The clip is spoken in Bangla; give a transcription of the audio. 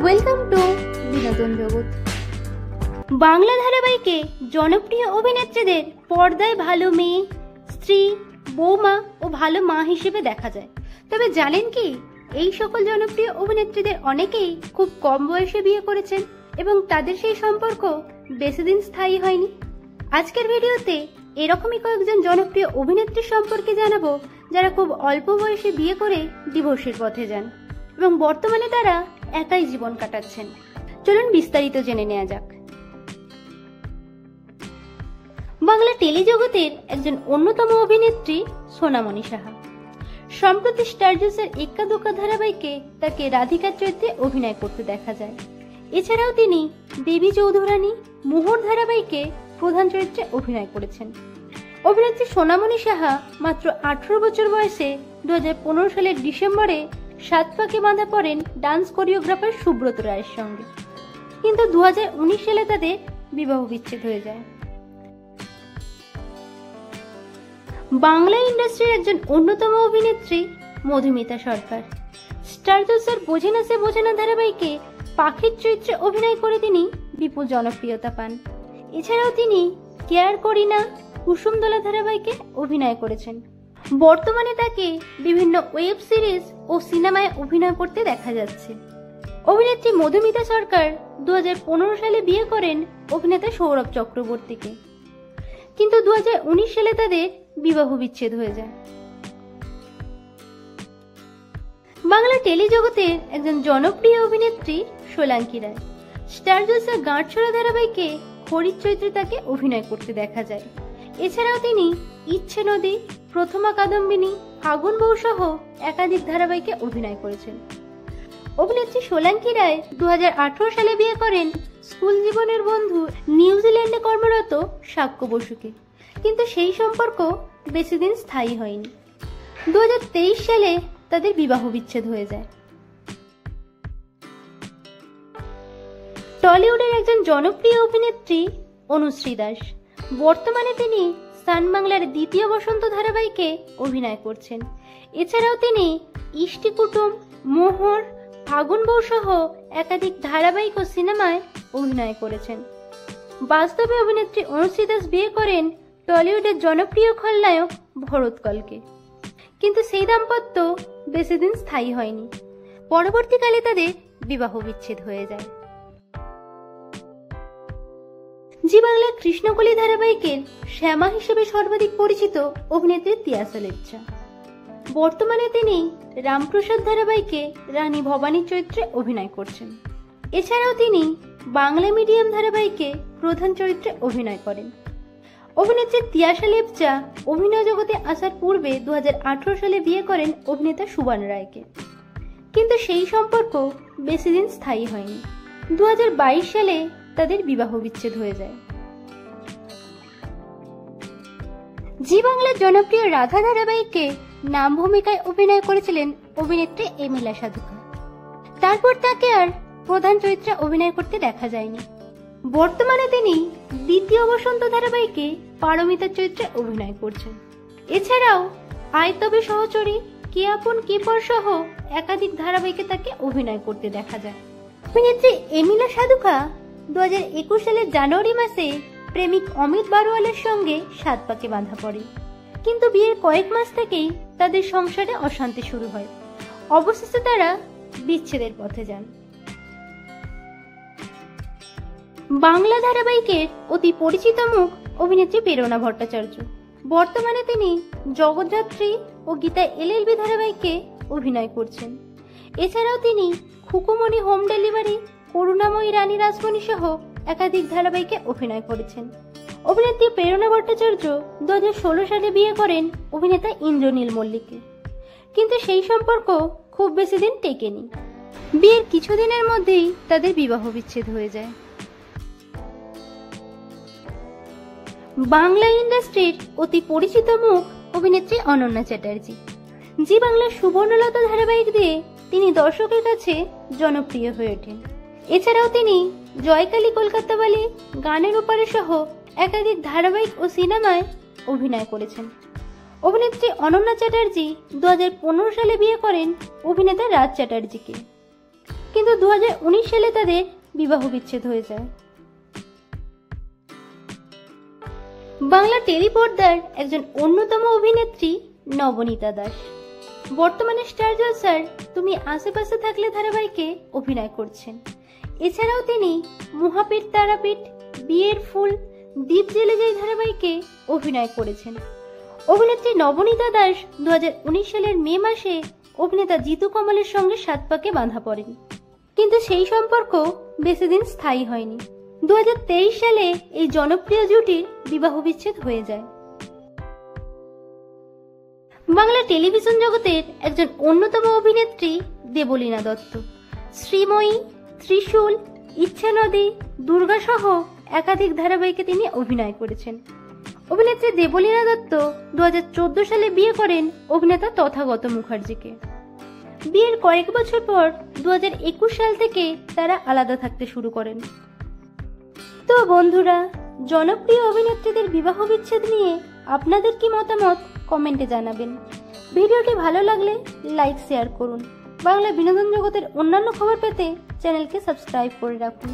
ওয়েলকাম টু বিনোদন জগৎ। বাংলা ধারাবাহিকে জনপ্রিয় অভিনেত্রীদের পর্দায় ভালো মেয়ে, স্ত্রী, বৌমা ও ভালো মা হিসেবে দেখা যায়। তবে জানেন কি, এই সকল জনপ্রিয় অভিনেত্রীদের অনেকেই খুব কম বয়সে বিয়ে করেছেন এবং তাদের সেই সম্পর্ক বেশিদিন স্থায়ী হয়নি। আজকের ভিডিওতে এরকমই কয়েকজন জনপ্রিয় অভিনেত্রী সম্পর্কে জানাবো, যারা খুব অল্প বয়সে বিয়ে করে ডিভোর্সের পথে যান এবং বর্তমানে তারা একাই জীবন কাটাচ্ছেন। চলুন বিস্তারিত জেনে নেওয়া যাক। বাংলা টেলিজগতের একজন অন্যতম অভিনেত্রী সোনামণি সাহা সম্প্রতি স্টার জলসার এক্কা দোক্কা ধারাবাহিকে তাকে রাধিকার চরিত্রে অভিনয় করতে দেখা যায়। এছাড়াও তিনি দেবী চৌধুরানী, মোহর ধারাবাহিকে প্রধান চরিত্রে অভিনয় করেছেন। অভিনেত্রী সোনামণি সাহা মাত্র 18 বছর বয়সে 2015 সালের ডিসেম্বরে 7 পাকে বাঁধা পড়েন ডান্স কোরিওগ্রাফার সুব্রত রায়ের সঙ্গে, কিন্তু 2019 সালে তাদের বিবাহ বিচ্ছেদ হয়ে যায়। বাংলা ইন্ডাস্ট্রির একজন অন্যতম অভিনেত্রী মধুমিতা সরকার স্টার জলসার বোঝে না সে বোঝে না ধারাবাহিকে পাখির চরিত্রে অভিনয় করে তিনি বিপুল জনপ্রিয়তা পান। এছাড়াও তিনি কেয়ার করি না, কুসুমদোলা ধারাবাহিকে অভিনয় করেছেন। বর্তমানে তাকে বিভিন্ন ওয়েব সিরিজ ও সিনেমায় অভিনয় করতে দেখা যাচ্ছে। অভিনেত্রী মধুমিতা সরকার 2015 সালে বিয়ে করেন অভিনেতা সৌরভ চক্রবর্তীকে, কিন্তু 2019 সালে তাদের বিবাহ বিচ্ছেদ হয়ে যায়। বাংলা টেলিজগতের একজন জনপ্রিয় অভিনেত্রী সোলাঙ্কি রায় স্টার জলসার গাঁটছড়া ধারাবাহিকে খড়ির চরিত্রে তাকে অভিনয় করতে দেখা যায়। এছাড়াও তিনি ইচ্ছে নদী, প্রথমা কাদম্বিনী, ফাগুন বউ সহ একাধিক ধারাবাহিকে অভিনয় করেছেন। অভিনেত্রী সোলাঙ্কি রায় 2018 সালে বিয়ে করেন স্কুল জীবনের বন্ধু নিউজিল্যান্ডে কর্মরত সাক্ষ্য বসুকে, কিন্তু সেই সম্পর্ক বেশিদিন স্থায়ী হয়নি। 2023 সালে তাদের বিবাহ বিচ্ছেদ হয়ে যায়। টলিউডের একজন জনপ্রিয় অভিনেত্রী অনুশ্রী দাস বর্তমানে তিনি সান বাংলার দ্বিতীয় বসন্ত ধারাবাহিকে অভিনয় করছেন। এছাড়াও তিনি ইষ্টি কুটুম, মোহর, ফাগুন বউ সহ একাধিক ধারাবাহিক ও সিনেমায় অভিনয় করেছেন। বাস্তবে অভিনেত্রী অনুশ্রী দাস বিয়ে করেন টলিউডের জনপ্রিয় খলনায়ক ভরত কলকে, কিন্তু সেই দাম্পত্য বেশিদিন স্থায়ী হয়নি। পরবর্তীকালে তাদের বিবাহ বিচ্ছেদ হয়ে যায়। জি বাংলা কৃষ্ণকলি ধারাবাহিকের শ্যামা হিসেবে সর্বাধিক পরিচিত অভিনেত্রী তিয়াসা লেপচা বর্তমানে তিনি রামপ্রসাদ ধারাবাহিকে রানী ভবানীর চরিত্রে অভিনয় করছেন। এছাড়াও তিনি বাংলা মিডিয়াম ধারাবাহিকে প্রধান চরিত্রে অভিনয় করেন। অভিনেত্রী তিয়াসা লেপচা অভিনয় জগতে আসার পূর্বে 2018 সালে বিয়ে করেন অভিনেতা সুবান রায়কে, কিন্তু সেই সম্পর্ক বেশিদিন স্থায়ী হয়নি। 2022 সালে তাদের বিবাহ বিচ্ছেদ হয়ে যায়। জি বাংলার জনপ্রিয় রাধা ধারাবাহিকে নাম ভূমিকায় অভিনয় করেছিলেন অভিনেত্রী এমিলা সাধুকা। তারপর তাকে আর প্রধান চরিত্রে অভিনয় করতে দেখা যায়নি। বর্তমানে তিনি দ্বিতীয় বসন্ত ধারাবাহিকে পারমিতার চরিত্রে অভিনয় করছেন। এছাড়াও আয় তবে সহচরী, কে আপন কে পর সহ একাধিক ধারাবাহিকে তাকে অভিনয় করতে দেখা যায়। অভিনেত্রী এমিলা সাধুকা 2021 সালের জানুয়ারি মাসে প্রেমিক অমিত বারোয়ালের সঙ্গে 7 পাকে বাঁধা পড়ে, কিন্তু বিয়ের কয়েক মাস থেকেই তাদের সংসারে অশান্তি শুরু হয়। অবশেষে তারা বিচ্ছেদের পথে যান। বাংলা ধারাবাহিকের অতি পরিচিত মুখ অভিনেত্রী প্রেরণা ভট্টাচার্য বর্তমানে তিনি জগদ্ধাত্রী ও গীতা এলএলবি ধারাবাহিকে অভিনয় করছেন। এছাড়াও তিনি খুকুমণি হোম ডেলিভারি, করুণাময়ী রানী রাসমণি সহ একাধিক ধারাবাহিকে অভিনয় করেছেন। অভিনেত্রী প্রেরণা ভট্টাচার্য 2016 সালে বিয়ে করেন অভিনেতা ইন্দ্রনীল মল্লিককে, কিন্তু সেই সম্পর্ক খুব বেশি দিন টেকেনি। বিয়ের কিছুদিনের মধ্যেই তাদের বিবাহ বিচ্ছেদ হয়ে যায়। বাংলা ইন্ডাস্ট্রির অতি পরিচিত মুখ অভিনেত্রী অনন্যা চ্যাটার্জি জি বাংলার সুবর্ণলতা ধারাবাহিক দিয়ে তিনি দর্শকের কাছে জনপ্রিয় হয়ে ওঠেন। এছাড়াও তিনি জয়কালী কলকাতাওয়ালি, গানের ওপারে সহ একাধিক ধারাবাহিক ও সিনেমায় অভিনয় করেছেন। অভিনেত্রী অনন্যা চ্যাটার্জি 2015 সালে বিয়ে করেন অভিনেতা রাজ চ্যাটার্জিকে। কিন্তু 2019 সালে তাদের বিবাহ বিচ্ছেদ হয়ে যায়। বাংলা টেলিপর্দার একজন অন্যতম অভিনেত্রী নবনীতা দাস বর্তমানে স্টার জলসার তুমি আশেপাশে থাকলে ধারাবাহিকে অভিনয় করছেন। এছাড়াও তিনি মহাপীঠ তারাপীঠ, বিয়ের ফুল, দ্বীপ জেলে যাই ধারাবাহিকে অভিনয় করেছেন। অভিনেত্রী নবনীতা দাস 2019 সালের মে মাসে অভিনেতা জিতু কমলের সঙ্গে 7 পাকে বাঁধা পড়েন, কিন্তু সেই সম্পর্ক বেশি দিন স্থায়ী হয়নি। 2023 সালে এই জনপ্রিয় জুটির বিবাহ বিচ্ছেদ হয়ে যায়। বাংলা টেলিভিশন জগতের একজন অন্যতম অভিনেত্রী দেবলীনা দত্ত শ্রীময়ী, ত্রিশূল, ইচ্ছা নদী, দুর্গা সহ একাধিক ধারাবাহিকে তিনি অভিনয় করেছেন। অভিনেত্রী দেবলীনা দত্ত 2014 সালে বিয়ে করেন অভিনেতা তথাগত মুখার্জিকে। বিয়ের কয়েক বছর পর 2021 সাল থেকে তারা আলাদা থাকতে শুরু করেন। তো বন্ধুরা, জনপ্রিয় অভিনেত্রীদের বিবাহ বিচ্ছেদ নিয়ে আপনাদের কি মতামত কমেন্টে জানাবেন। ভিডিওটি ভালো লাগলে লাইক, শেয়ার করুন। বাংলা বিনোদন জগতের অন্যান্য খবর পেতে চ্যানেলকে সাবস্ক্রাইব করে রাখুন।